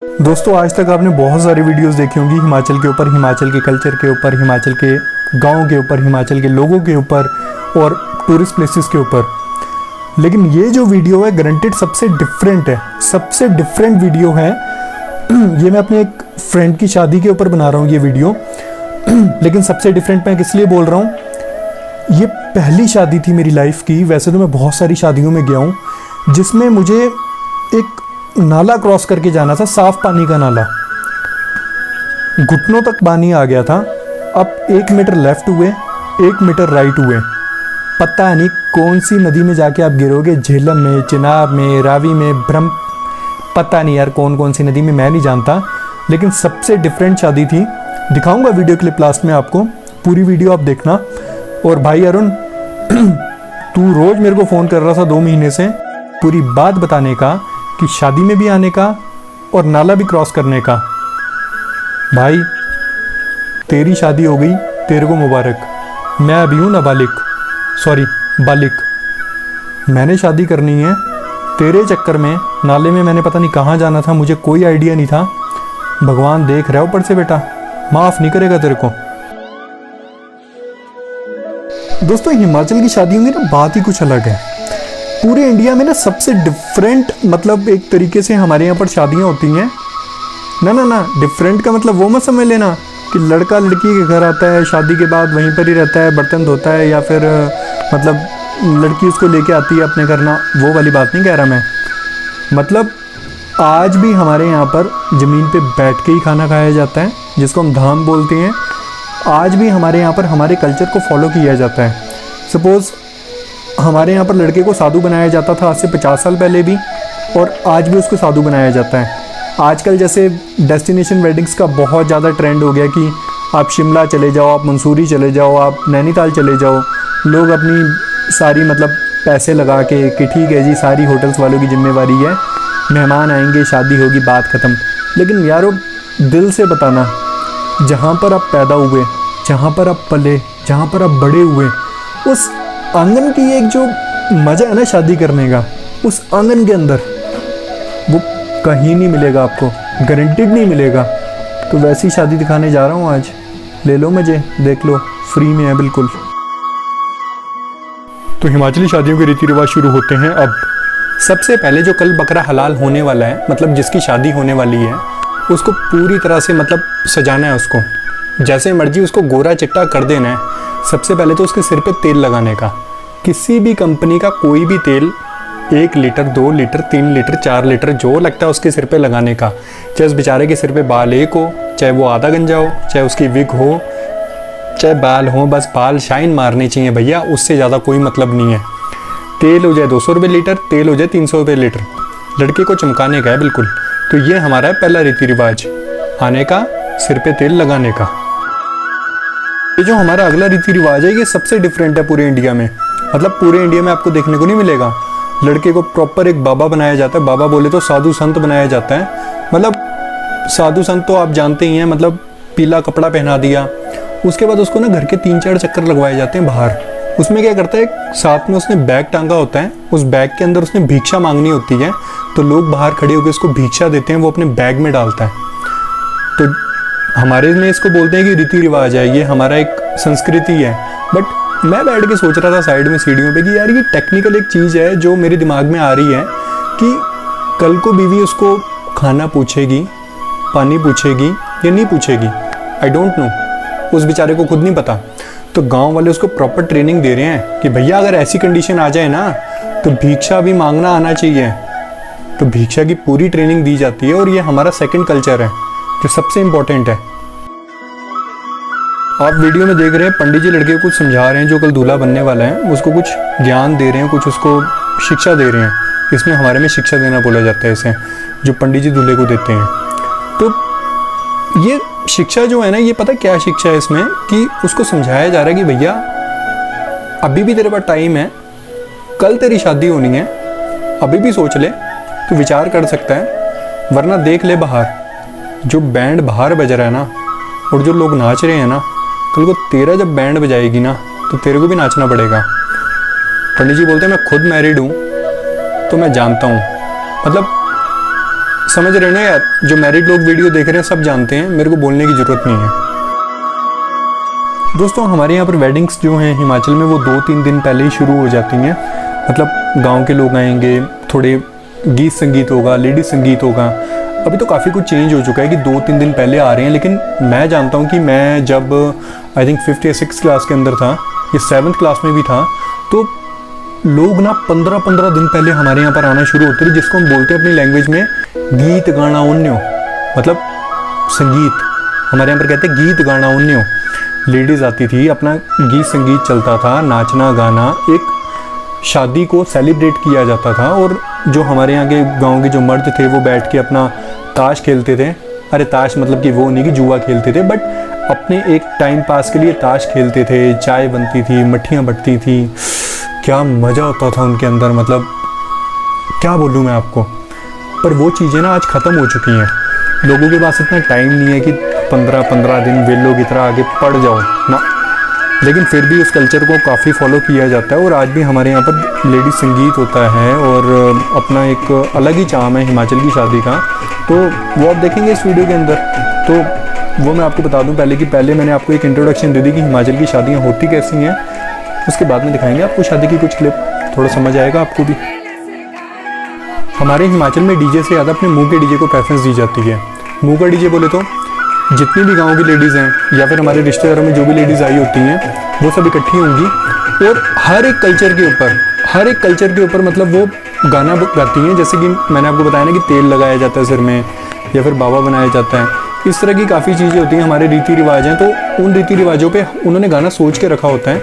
दोस्तों, आज तक आपने बहुत सारी वीडियोस देखी होंगी हिमाचल के ऊपर, हिमाचल के कल्चर के ऊपर, हिमाचल के गांव के ऊपर, हिमाचल के लोगों के ऊपर और टूरिस्ट प्लेसेस के ऊपर। लेकिन ये जो वीडियो है गारंटेड सबसे डिफरेंट है, सबसे डिफरेंट वीडियो है। ये मैं अपने एक फ्रेंड की शादी के ऊपर बना रहा हूँ ये वीडियो। लेकिन सबसे डिफरेंट मैं किस लिए बोल रहा हूँ, ये पहली शादी थी मेरी लाइफ की। वैसे तो मैं बहुत सारी शादियों में गया हूँ जिसमें मुझे एक नाला क्रॉस करके जाना था, साफ पानी का नाला, घुटनों तक पानी आ गया था। अब 1 मीटर लेफ्ट हुए, 1 मीटर राइट हुए, पता नहीं कौन सी नदी में जाके आप गिरोगे, झेलम में, चिनाब में, रावी में, ब्रह्म, पता नहीं यार कौन कौन सी नदी में, मैं नहीं जानता। लेकिन सबसे डिफरेंट शादी थी। दिखाऊंगा वीडियो क्लिप लास्ट में आपको, पूरी वीडियो आप देखना। और भाई अरुण, तू रोज मेरे को फ़ोन कर रहा था 2 महीने से पूरी बात बताने का कि शादी में भी आने का और नाला भी क्रॉस करने का। भाई तेरी शादी हो गई, तेरे को मुबारक। मैं अभी हूँ नाबालिग, सॉरी बालिग। मैंने शादी करनी है, तेरे चक्कर में नाले में मैंने पता नहीं कहाँ जाना था, मुझे कोई आइडिया नहीं था। भगवान देख रहा है ऊपर से, बेटा माफ़ नहीं करेगा तेरे को। दोस्तों, हिमाचल की शादियों में ना बात ही कुछ अलग है। पूरे इंडिया में ना सबसे डिफरेंट, मतलब एक तरीके से हमारे यहाँ पर शादियाँ होती हैं ना, डिफरेंट का मतलब वो मत समझ लेना कि लड़का लड़की के घर आता है, शादी के बाद वहीं पर ही रहता है, बर्तन धोता है, या फिर मतलब लड़की उसको लेके आती है अपने घर ना, वो वाली बात नहीं कह रहा मैं। मतलब आज भी हमारे यहाँ पर ज़मीन पे बैठ के ही खाना खाया जाता है, जिसको हम धाम बोलते हैं। आज भी हमारे यहाँ पर हमारे कल्चर को फॉलो किया जाता है। सपोज़ हमारे यहाँ पर लड़के को साधु बनाया जाता था आज से 50 साल पहले भी, और आज भी उसको साधु बनाया जाता है। आजकल जैसे डेस्टिनेशन वेडिंग्स का बहुत ज़्यादा ट्रेंड हो गया कि आप शिमला चले जाओ, आप मंसूरी चले जाओ, आप नैनीताल चले जाओ। लोग अपनी सारी मतलब पैसे लगा के कि ठीक है जी, सारी होटल्स वालों की जिम्मेवारी है, मेहमान आएंगे, शादी होगी, बात ख़त्म। लेकिन यारो दिल से बताना, जहाँ पर आप पैदा हुए, जहाँ पर आप पले, जहाँ पर आप बड़े हुए, उस आंगन की एक जो मज़ा है ना शादी करने का, उस आंगन के अंदर वो कहीं नहीं मिलेगा आपको, गारंटीड नहीं मिलेगा। तो वैसी शादी दिखाने जा रहा हूँ आज, ले लो मज़े, देख लो, फ्री में है बिल्कुल। तो हिमाचली शादियों के रीति रिवाज शुरू होते हैं अब। सबसे पहले जो कल बकरा हलाल होने वाला है, मतलब जिसकी शादी होने वाली है, उसको पूरी तरह से मतलब सजाना है, उसको जैसे मर्जी उसको गोरा चिट्टा कर देना है। सबसे पहले तो उसके सिर पे तेल लगाने का, किसी भी कंपनी का कोई भी तेल, 1 लीटर, 2 लीटर, 3 लीटर, 4 लीटर, जो लगता है उसके सिर पे लगाने का। चाहे उस बेचारे के सिर पे बाल एक हो, चाहे वो आधा गंजा हो, चाहे उसकी विग हो, चाहे बाल हो, बस बाल शाइन मारने चाहिए भैया, उससे ज़्यादा कोई मतलब नहीं है। तेल हो जाए 200 रुपये लीटर, तेल हो जाए 300 रुपये लीटर, लड़के को चमकाने का है बिल्कुल। तो ये हमारा है पहला रीति रिवाज, आने का, सिर पे तेल लगाने का। ये जो हमारा अगला रीति रिवाज है, ये सबसे डिफरेंट है पूरे इंडिया में। मतलब पूरे इंडिया में आपको देखने को नहीं मिलेगा। लड़के को प्रॉपर एक बाबा बनाया जाता है, बाबा बोले तो साधु संत बनाया जाता है। मतलब साधु संत तो आप जानते ही हैं, मतलब पीला कपड़ा पहना दिया, उसके बाद उसको ना घर के 3-4 चक्कर लगवाए जाते हैं बाहर। उसमें क्या करता है, साथ में उसने बैग टांगा होता है, उस बैग के अंदर उसने भिक्षा मांगनी होती है, तो लोग बाहर खड़े होकर उसको भिक्षा देते हैं, वो अपने बैग में डालता है। तो हमारे में इसको बोलते हैं कि रीति रिवाज है, ये हमारा एक संस्कृति है। बट मैं बैठ के सोच रहा था साइड में सीढ़ियों पे कि यार ये टेक्निकल एक चीज़ है जो मेरे दिमाग में आ रही है कि कल को बीवी उसको खाना पूछेगी, पानी पूछेगी या नहीं पूछेगी, आई डोंट नो, उस बेचारे को खुद नहीं पता। तो गांव वाले उसको प्रॉपर ट्रेनिंग दे रहे हैं कि भैया अगर ऐसी कंडीशन आ जाए ना, तो भिक्षा भी मांगना आना चाहिए। तो भिक्षा की पूरी ट्रेनिंग दी जाती है, और ये हमारा सेकंड कल्चर है जो सबसे इम्पोर्टेंट है। आप वीडियो में देख रहे हैं पंडित जी लड़के को कुछ समझा रहे हैं, जो कल दूल्हा बनने वाला है, उसको कुछ ज्ञान दे रहे हैं, कुछ उसको शिक्षा दे रहे हैं। इसमें हमारे में शिक्षा देना बोला जाता है इसे, जो पंडित जी दूल्हे को देते हैं। तो ये शिक्षा जो है ना, ये पता क्या शिक्षा है इसमें, कि उसको समझाया जा रहा है कि भैया अभी भी तेरे पास टाइम है, कल तेरी शादी होनी है, अभी भी सोच ले, तो विचार कर सकता है। वरना देख ले बाहर जो बैंड बाहर बज रहा है ना, और जो लोग नाच रहे हैं ना, कल को तेरा जब बैंड बजाएगी ना, तो तेरे को भी नाचना पड़ेगा। पंडित जी बोलते हैं मैं खुद मैरिड हूँ, तो मैं जानता हूँ। मतलब समझ रहे हो ना यार, जो मैरिड लोग वीडियो देख रहे हैं सब जानते हैं, मेरे को बोलने की ज़रूरत नहीं है। दोस्तों हमारे यहाँ पर वेडिंग्स जो हैं हिमाचल में वो 2-3 दिन पहले ही शुरू हो जाती हैं। मतलब गांव के लोग आएंगे, थोड़े गीत संगीत होगा, लेडीज संगीत होगा। अभी तो काफ़ी कुछ चेंज हो चुका है कि 2-3 दिन पहले आ रहे हैं, लेकिन मैं जानता हूँ कि मैं जब आई थिंक 5th या 6th क्लास के अंदर था या 7th क्लास में भी था, तो लोग ना 15-15 दिन पहले हमारे यहाँ पर आना शुरू होते थे, जिसको हम बोलते हैं अपनी लैंग्वेज में गीत गाना उन्यो, मतलब संगीत। हमारे यहाँ पर कहते हैं गीत गाना उन्यो। लेडीज़ आती थी, अपना गीत संगीत चलता था, नाचना गाना, एक शादी को सेलिब्रेट किया जाता था। और जो हमारे यहाँ के गांव के जो मर्द थे वो बैठ के अपना ताश खेलते थे। अरे ताश मतलब कि वो नहीं कि जुआ खेलते थे, बट अपने एक टाइम पास के लिए ताश खेलते थे, चाय बनती थी, मट्ठियाँ बटती थी, क्या मज़ा होता था उनके अंदर, मतलब क्या बोलूँ मैं आपको। पर वो चीज़ें ना आज ख़त्म हो चुकी हैं। लोगों के पास इतना टाइम नहीं है कि 15-15 दिन वे लोग इतना आगे पड़ जाओ ना, लेकिन फिर भी उस कल्चर को काफ़ी फॉलो किया जाता है। और आज भी हमारे यहाँ पर लेडी संगीत होता है और अपना एक अलग ही चार्म है हिमाचल की शादी का। तो वो आप देखेंगे इस वीडियो के अंदर, तो वो मैं आपको बता दूं पहले कि पहले मैंने आपको एक इंट्रोडक्शन दे दी कि हिमाचल की शादियाँ होती कैसी हैं, उसके बाद में दिखाएंगे आपको शादी की कुछ क्लिप, थोड़ा समझ आएगा आपको भी। हमारे हिमाचल में डीजे से ज़्यादा अपने मुँह के डीजे को प्रेफरेंस दी जाती है। मुँह का डीजे बोले तो जितनी भी गांव की लेडीज़ हैं या फिर हमारे रिश्तेदारों में जो भी लेडीज़ आई होती हैं वो सब इकट्ठी होंगी और हर एक कल्चर के ऊपर मतलब वो गाना गाती हैं। जैसे कि मैंने आपको बताया ना कि तेल लगाया जाता है सिर में या फिर बाबा बनाया जाता है। इस तरह की काफ़ी चीज़ें होती हैं, हमारे रीति रिवाज हैं। तो उन रीति रिवाजों पर उन्होंने गाना सोच के रखा होता है,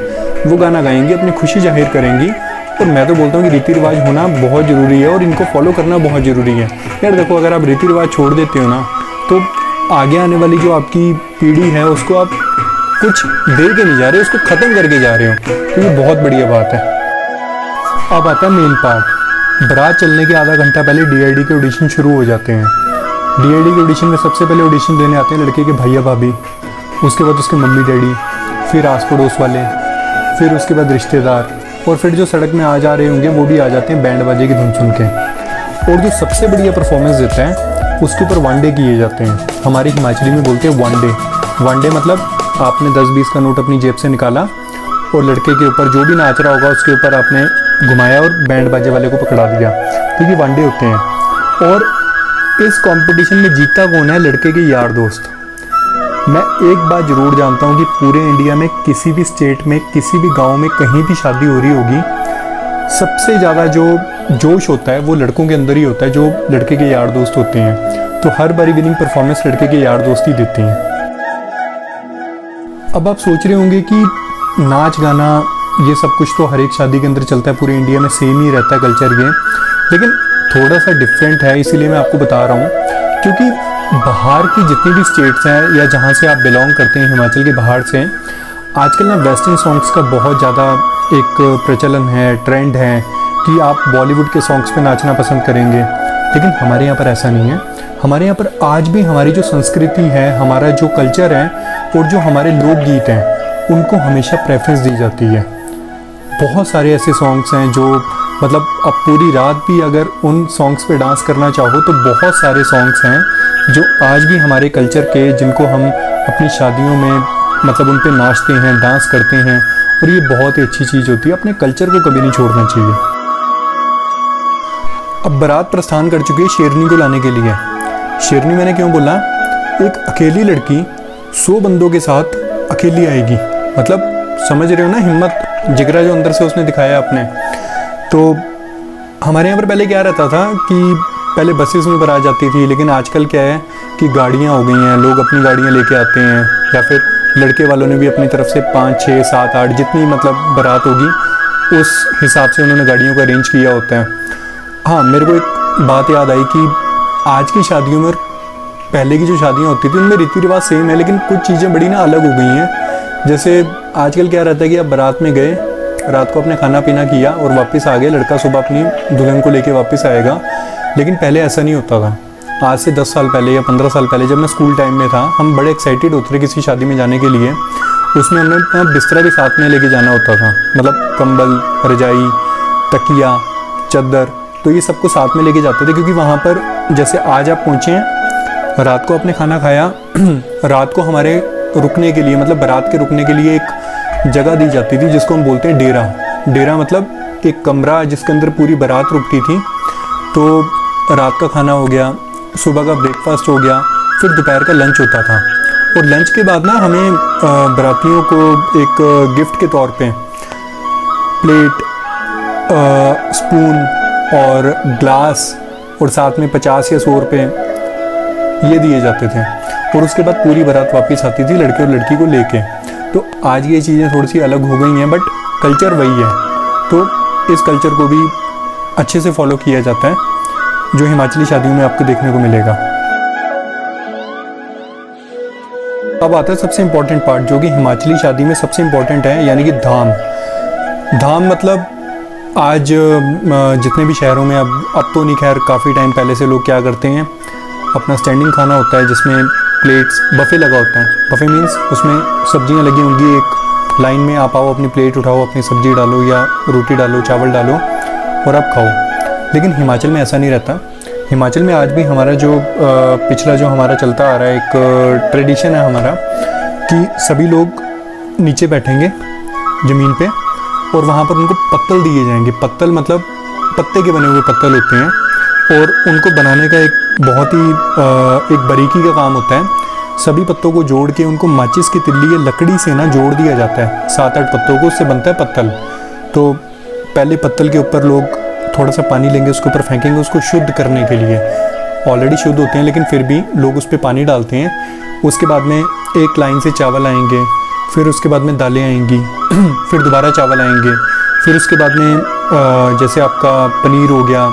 वो गाना गाएंगी, अपनी खुशी जाहिर करेंगी। और मैं तो बोलता हूँ कि रीति रिवाज होना बहुत ज़रूरी है और इनको फॉलो करना बहुत ज़रूरी है। यार देखो, अगर आप रीति रिवाज छोड़ देते हो ना तो आगे आने वाली जो आपकी पीढ़ी है उसको आप कुछ दे के नहीं जा रहे, उसको ख़त्म करके जा रहे हो। तो ये बहुत बढ़िया बात है। अब आता है मेन पार्ट। बारात चलने के आधा घंटा पहले डीआईडी के ऑडिशन शुरू हो जाते हैं। डीआईडी के ऑडिशन में सबसे पहले ऑडिशन देने आते हैं लड़के के भैया भाभी, उसके बाद उसके मम्मी डैडी, फिर आस पड़ोस वाले, फिर उसके बाद रिश्तेदार, और फिर जो सड़क में आ जा रहे होंगे वो भी आ जाते हैं बैंड बाजे की धुन सुन के। और जो सबसे बढ़िया परफॉर्मेंस देता है उसके ऊपर वनडे किए जाते हैं। हमारी हिमाचली में बोलते हैं वनडे। वनडे मतलब आपने 10-20 का नोट अपनी जेब से निकाला और लड़के के ऊपर जो भी नाच रहा होगा उसके ऊपर आपने घुमाया और बैंड बाजे वाले को पकड़ा दिया। तो ये वनडे होते हैं। और इस कंपटीशन में जीतता कौन है? लड़के के यार दोस्त। मैं एक बात ज़रूर जानता हूँ कि पूरे इंडिया में किसी भी स्टेट में, किसी भी गाँव में कहीं भी शादी हो रही होगी, सबसे ज़्यादा जो जोश होता है वो लड़कों के अंदर ही होता है, जो लड़के के यार दोस्त होते हैं। तो हर बारी विनिंग परफॉर्मेंस लड़के के यार दोस्त ही देते हैं। अब आप सोच रहे होंगे कि नाच गाना ये सब कुछ तो हर एक शादी के अंदर चलता है, पूरे इंडिया में सेम ही रहता है कल्चर ये, लेकिन थोड़ा सा डिफरेंट है। इसीलिए मैं आपको बता रहा हूँ, क्योंकि बाहर की जितनी भी स्टेट्स हैं या जहाँ से आप बिलोंग करते हैं, हिमाचल के बाहर से, आजकल ना वेस्टर्न सॉन्ग्स का बहुत ज़्यादा एक प्रचलन है, ट्रेंड है कि आप बॉलीवुड के सॉन्ग्स पे नाचना पसंद करेंगे। लेकिन हमारे यहाँ पर ऐसा नहीं है। हमारे यहाँ पर आज भी हमारी जो संस्कृति है, हमारा जो कल्चर है और जो हमारे लोकगीत हैं, उनको हमेशा प्रेफरेंस दी जाती है। बहुत सारे ऐसे सॉन्ग्स हैं जो मतलब अब पूरी रात भी अगर उन सॉन्ग्स पे डांस करना चाहो तो बहुत सारे सॉन्ग्स हैं जो आज भी हमारे कल्चर के, जिनको हम अपनी शादियों में मतलब उन पे नाचते हैं, डांस करते हैं। और ये बहुत ही अच्छी चीज़ होती है, अपने कल्चर को कभी नहीं छोड़ना चाहिए। अब बारात प्रस्थान कर चुकी है शेरनी को लाने के लिए। शेरनी मैंने क्यों बोला? एक अकेली लड़की 100 बंदों के साथ अकेली आएगी, मतलब समझ रहे हो ना, हिम्मत जिगरा जो अंदर से उसने दिखाया अपने। तो हमारे यहाँ पर पहले क्या रहता था कि पहले बसेस में बारात जाती थी, लेकिन आजकल क्या है कि गाड़ियाँ हो गई हैं, लोग अपनी गाड़ियाँ लेके आते हैं, या फिर लड़के वालों ने भी अपनी तरफ से 5, 6, 7, 8 जितनी मतलब बारात होगी उस हिसाब से उन्होंने गाड़ियों को अरेंज किया होता है। हाँ, मेरे को एक बात याद आई कि आज की शादियों में और पहले की जो शादियाँ होती थी उनमें रीति रिवाज सेम है, लेकिन कुछ चीज़ें बड़ी ना अलग हो गई हैं। जैसे आजकल क्या रहता है कि आप बारात में गए, रात को अपने खाना पीना किया और वापस आ गए, लड़का सुबह अपनी दुल्हन को लेके वापस आएगा। लेकिन पहले ऐसा नहीं होता था। आज से 10 साल पहले या 15 साल पहले जब मैं स्कूल टाइम में था, हम बड़े एक्साइटेड होते थे किसी शादी में जाने के लिए। उसमें हमने अपना बिस्तरा भी साथ में लेके जाना होता था, मतलब कंबल, रजाई, तकिया, चद्दर, तो ये सबको साथ में लेके जाते थे, क्योंकि वहाँ पर जैसे आज आप पहुँचे हैं, रात को आपने खाना खाया, रात को हमारे रुकने के लिए, मतलब बारात के रुकने के लिए एक जगह दी जाती थी जिसको हम बोलते हैं डेरा। डेरा मतलब एक कमरा जिसके अंदर पूरी बारात रुकती थी। तो रात का खाना हो गया, सुबह का ब्रेकफास्ट हो गया, फिर दोपहर का लंच होता था। और लंच के बाद ना हमें बारातियों को एक गिफ्ट के तौर पे प्लेट, स्पून और ग्लास और साथ में 50 या 100 रुपये ये दिए जाते थे। और उसके बाद पूरी बारात वापस आती थी लड़के और लड़की को लेके। तो आज ये चीज़ें थोड़ी सी अलग हो गई हैं, बट कल्चर वही है। तो इस कल्चर को भी अच्छे से फॉलो किया जाता है, जो हिमाचली शादियों में आपको देखने को मिलेगा। अब आता है सबसे इम्पोर्टेंट पार्ट, जो कि हिमाचली शादी में सबसे इम्पोर्टेंट है, यानी कि धाम। धाम मतलब आज जितने भी शहरों में, अब तो नहीं, खैर काफ़ी टाइम पहले से लोग क्या करते हैं, अपना स्टैंडिंग खाना होता है जिसमें प्लेट्स, बफ़े लगा होता है। बफ़े मीन्स उसमें सब्जियां लगी होंगी, एक लाइन में आप आओ, अपनी प्लेट उठाओ, अपनी सब्जी डालो या रोटी डालो, चावल डालो और आप खाओ। लेकिन हिमाचल में ऐसा नहीं रहता। हिमाचल में आज भी हमारा जो पिछला जो हमारा चलता आ रहा है, एक ट्रेडिशन है हमारा, कि सभी लोग नीचे बैठेंगे ज़मीन पे और वहाँ पर उनको पत्तल दिए जाएंगे। पत्तल मतलब पत्ते के बने हुए पत्तल होते हैं, और उनको बनाने का एक बहुत ही एक बारीकी का काम होता है। सभी पत्तों को जोड़ के उनको माचिस की तिल्ली या लकड़ी से ना जोड़ दिया जाता है, 7-8 पत्तों को, उससे बनता है पत्तल। तो पहले पत्तल के ऊपर लोग थोड़ा सा पानी लेंगे, उसके ऊपर फेंकेंगे उसको शुद्ध करने के लिए। ऑलरेडी शुद्ध होते हैं लेकिन फिर भी लोग उस पर पानी डालते हैं। उसके बाद में एक लाइन से चावल आएंगे, फिर उसके बाद में दालें आएंगी, फिर दोबारा चावल आएंगे, फिर उसके बाद में जैसे आपका पनीर हो गया।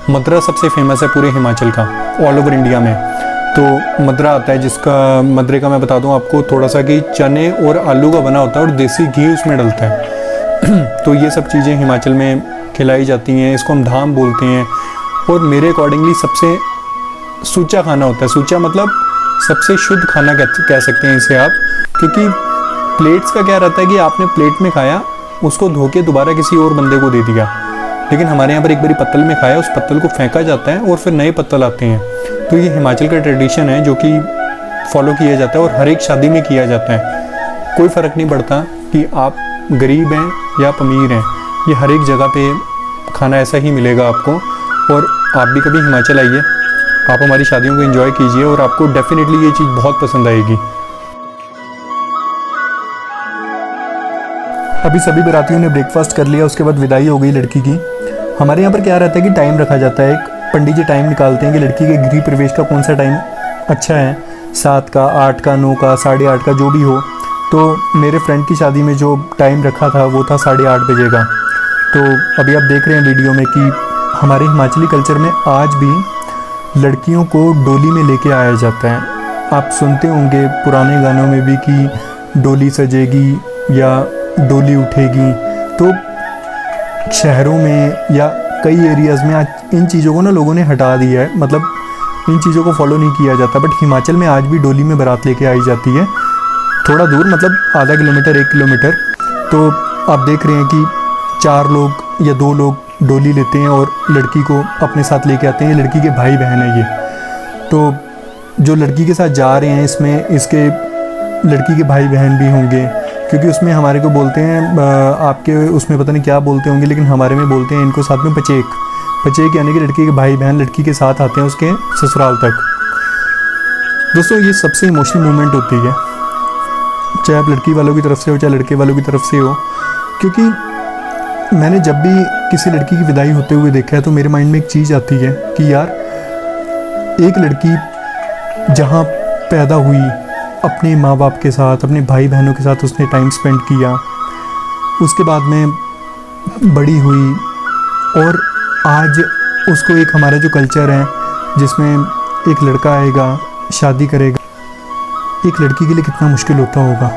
मद्रा सबसे फेमस है पूरे हिमाचल का, ऑल ओवर इंडिया में। तो मद्रा आता है, जिसका मद्रे का मैं बता दूं आपको थोड़ा सा, कि चने और आलू का बना होता है और देसी घी उसमें डलता है। तो ये सब चीज़ें हिमाचल में खिलाई जाती हैं, इसको हम धाम बोलते हैं। और मेरे अकॉर्डिंगली सबसे सूचा खाना होता है। सूचा मतलब सबसे शुद्ध खाना कह सकते हैं इसे आप, क्योंकि प्लेट्स का क्या रहता है कि आपने प्लेट में खाया, उसको धो के दोबारा किसी और बंदे को दे दिया। लेकिन हमारे यहाँ पर एक बारी पत्तल में खाया, उस पत्तल को फेंका जाता है और फिर नए पत्तल आते हैं। तो ये हिमाचल का ट्रेडिशन है जो कि फॉलो किया जाता है और हर एक शादी में किया जाता है। कोई फ़र्क नहीं पड़ता कि आप गरीब हैं या अमीर हैं, ये हर एक जगह पे खाना ऐसा ही मिलेगा आपको। और आप भी कभी हिमाचल आइए, आप हमारी शादियों को एंजॉय कीजिए और आपको डेफिनेटली ये चीज़ बहुत पसंद आएगी। अभी सभी बारातियों ने ब्रेकफास्ट कर लिया, उसके बाद विदाई हो गई लड़की की। हमारे यहाँ पर क्या रहता है कि टाइम रखा जाता है, एक पंडित जी टाइम निकालते हैं कि लड़की के गृह प्रवेश का कौन सा टाइम अच्छा है, 7 का, 8 का, 9 का, 8:30 का, जो भी हो। तो मेरे फ्रेंड की शादी में जो टाइम रखा था वो था 8:30 बजे का। तो अभी आप देख रहे हैं वीडियो में कि हमारे हिमाचली कल्चर में आज भी लड़कियों को डोली में लेके आया जाता है। आप सुनते होंगे पुराने गानों में भी कि डोली सजेगी या डोली उठेगी। तो शहरों में या कई एरियाज़ में आज इन चीज़ों को ना लोगों ने हटा दिया है, मतलब इन चीज़ों को फॉलो नहीं किया जाता। बट हिमाचल में आज भी डोली में बारात लेके आई जाती है, थोड़ा दूर, मतलब आधा किलोमीटर 1 किलोमीटर। तो आप देख रहे हैं कि 4 लोग या 2 लोग डोली लेते हैं और लड़की को अपने साथ लेके आते हैं। लड़की के भाई बहन है ये। तो जो लड़की के साथ जा रहे हैं, इसमें इसके लड़की के भाई बहन भी होंगे, क्योंकि उसमें हमारे को बोलते हैं, आपके उसमें पता नहीं क्या बोलते होंगे, लेकिन हमारे में बोलते हैं इनको साथ में पचेक, यानी कि लड़की के भाई बहन लड़की के साथ आते हैं उसके ससुराल तक। दोस्तों ये सबसे इमोशनल मोमेंट होती है, चाहे आप लड़की वालों की तरफ से हो चाहे लड़के वालों की तरफ से हो। क्योंकि मैंने जब भी किसी लड़की की विदाई होते हुए देखा है तो मेरे माइंड में एक चीज़ आती है कि यार, एक लड़की जहाँ पैदा हुई, अपने माँ बाप के साथ, अपने भाई बहनों के साथ उसने टाइम स्पेंड किया, उसके बाद में बड़ी हुई, और आज उसको एक हमारा जो कल्चर है जिसमें एक लड़का आएगा, शादी करेगा। एक लड़की के लिए कितना मुश्किल होता होगा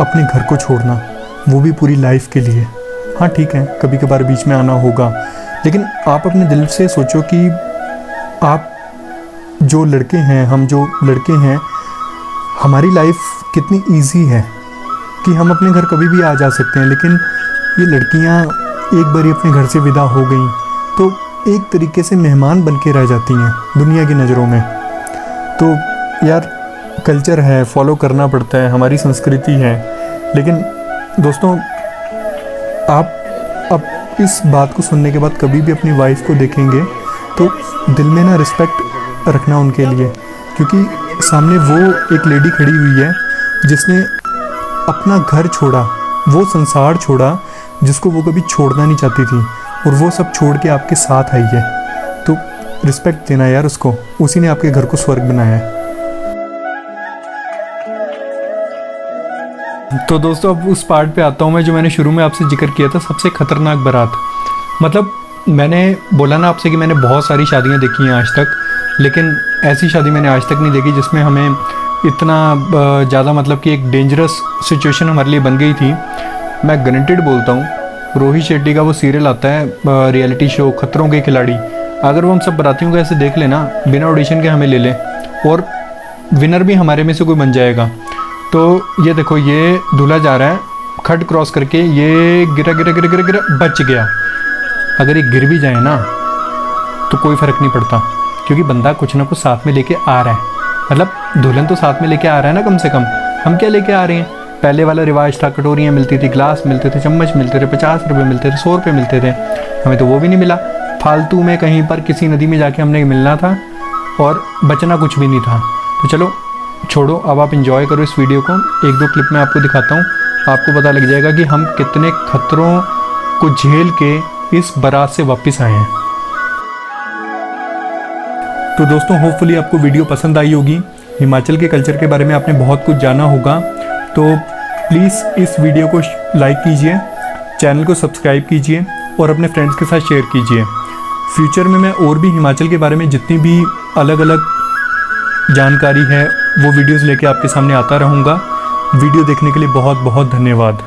अपने घर को छोड़ना, वो भी पूरी लाइफ के लिए। हाँ ठीक है, कभी कभार बीच में आना होगा, लेकिन आप अपने दिल से सोचो कि आप जो लड़के हैं, हम जो लड़के हैं, हमारी लाइफ कितनी इजी है कि हम अपने घर कभी भी आ जा सकते हैं। लेकिन ये लड़कियां एक बारी अपने घर से विदा हो गई तो एक तरीके से मेहमान बन के रह जाती हैं दुनिया की नज़रों में। तो यार कल्चर है, फॉलो करना पड़ता है, हमारी संस्कृति है। लेकिन दोस्तों आप अब इस बात को सुनने के बाद कभी भी अपनी वाइफ को देखेंगे तो दिल में ना रिस्पेक्ट रखना उनके लिए, क्योंकि सामने वो एक लेडी खड़ी हुई है जिसने अपना घर छोड़ा, वो संसार छोड़ा जिसको वो कभी छोड़ना नहीं चाहती थी, और वो सब छोड़ के आपके साथ आई है। तो रिस्पेक्ट देना यार उसको, उसी ने आपके घर को स्वर्ग बनाया है। तो दोस्तों अब उस पार्ट पे आता हूँ मैं जो मैंने शुरू में आपसे जिक्र किया था, सबसे खतरनाक बारात। मतलब मैंने बोला ना आपसे कि मैंने बहुत सारी शादियाँ देखी हैं आज तक, लेकिन ऐसी शादी मैंने आज तक नहीं देखी जिसमें हमें इतना ज़्यादा मतलब कि एक डेंजरस सिचुएशन हमारे लिए बन गई थी। मैं गारंटेड बोलता हूँ, रोहित शेट्टी का वो सीरियल आता है रियलिटी शो खतरों के खिलाड़ी, अगर वो हम सब बारातियों को ऐसे देख लेना बिना ऑडिशन के हमें ले लें और विनर भी हमारे में से कोई बन जाएगा। तो ये देखो, ये दूल्हा जा रहा है खड क्रॉस करके, ये गिरा गिरा गिरा गिरा गिरा बच गया। अगर ये गिर भी जाए ना तो कोई फ़र्क नहीं पड़ता, क्योंकि बंदा कुछ ना कुछ साथ में लेके आ रहा है। मतलब दुल्हन तो साथ में लेके आ रहा है ना कम से कम। हम क्या लेके आ रहे हैं? पहले वाला रिवाज था, कटोरियाँ मिलती थी, ग्लास मिलते थे, चम्मच मिलते थे, 50 रुपये मिलते थे, 100 रुपये मिलते थे। हमें तो वो भी नहीं मिला। फालतू में कहीं पर किसी नदी में जाके हमने मिलना था और बचना कुछ भी नहीं था। तो चलो छोड़ो, अब आप इंजॉय करो इस वीडियो को। एक दो क्लिप मैं आपको दिखाता हूँ, आपको पता लग जाएगा कि हम कितने खतरों को झेल के इस बारात से वापस आए हैं। तो दोस्तों होपफुली आपको वीडियो पसंद आई होगी। हिमाचल के कल्चर के बारे में आपने बहुत कुछ जाना होगा। तो प्लीज़ इस वीडियो को लाइक कीजिए, चैनल को सब्सक्राइब कीजिए और अपने फ्रेंड्स के साथ शेयर कीजिए। फ्यूचर में मैं और भी हिमाचल के बारे में जितनी भी अलग अलग जानकारी है वो वीडियोस लेके आपके सामने आता रहूँगा। वीडियो देखने के लिए बहुत बहुत धन्यवाद।